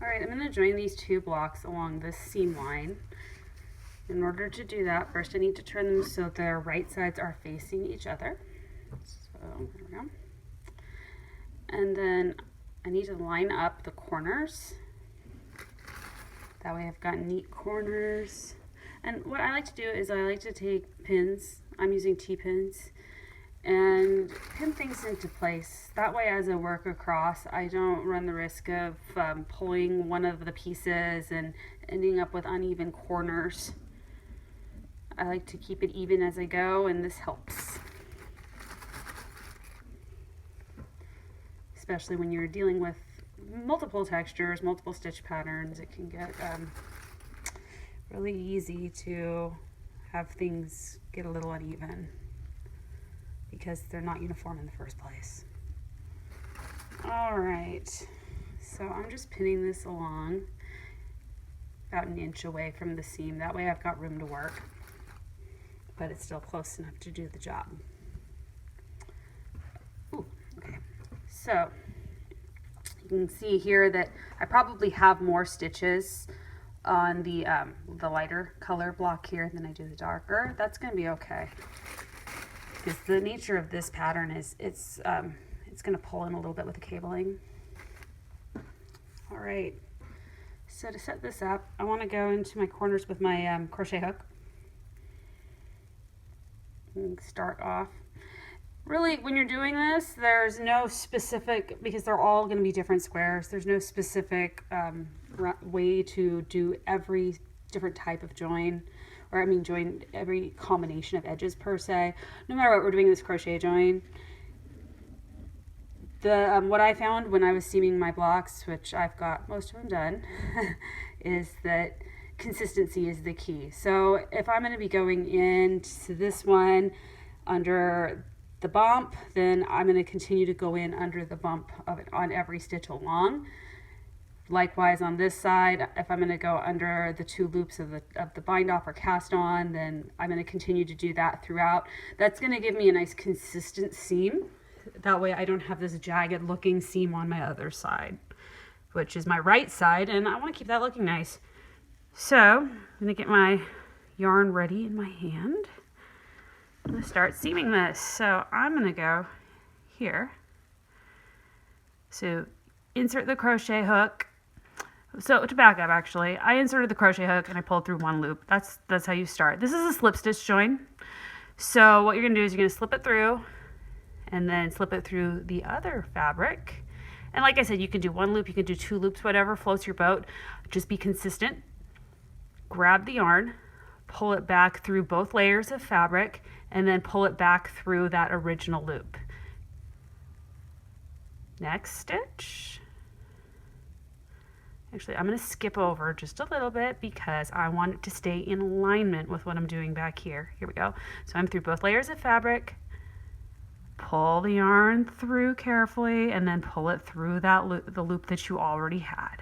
All right, I'm going to join these two blocks along this seam line. In order to do that, first I need to turn them so their right sides are facing each other. So there we go. And then I need to line up the corners. That way I've got neat corners. And what I like to do is I like to take pins, I'm using T-pins, and pin things into place. That way as I work across, I don't run the risk of pulling one of the pieces and ending up with uneven corners. I like to keep it even as I go, and this helps. Especially when you're dealing with multiple textures, multiple stitch patterns, it can get really easy to have things get a little uneven because they're not uniform in the first place. All right, so I'm just pinning this along about an inch away from the seam. That way I've got room to work, but it's still close enough to do the job. Ooh, okay, so you can see here that I probably have more stitches on the lighter color block here than I do the darker. That's going to be okay, because the nature of this pattern is it's going to pull in a little bit with the cabling. All right, so to set this up, I want to go into my corners with my crochet hook and start off. Really, when you're doing this, there's no specific, because they're all going to be different squares, there's no specific way to do every different type of join, or I mean join every combination of edges per se. No matter what we're doing this crochet join, what I found when I was seaming my blocks, which I've got most of them done, is that consistency is the key. So if I'm going to be going into this one under the bump, then I'm going to continue to go in under the bump of it on every stitch along. Likewise on this side, if I'm going to go under the two loops of the bind off or cast on, then I'm going to continue to do that throughout. That's going to give me a nice consistent seam. That way I don't have this jagged looking seam on my other side, which is my right side, and I want to keep that looking nice. So I'm going to get my yarn ready in my hand. I'm going to start seaming this. So I'm going to go here. So insert the crochet hook. So to back up, actually, I inserted the crochet hook and I pulled through one loop. That's how you start. This is a slip stitch join. So what you're going to do is you're going to slip it through and then slip it through the other fabric. And like I said, you can do one loop, you can do two loops, whatever floats your boat. Just be consistent. Grab the yarn, pull it back through both layers of fabric, and then pull it back through that original loop. Next stitch. Actually, I'm going to skip over just a little bit because I want it to stay in alignment with what I'm doing back here. Here we go. So I'm through both layers of fabric, pull the yarn through carefully, and then pull it through that loop, the loop that you already had.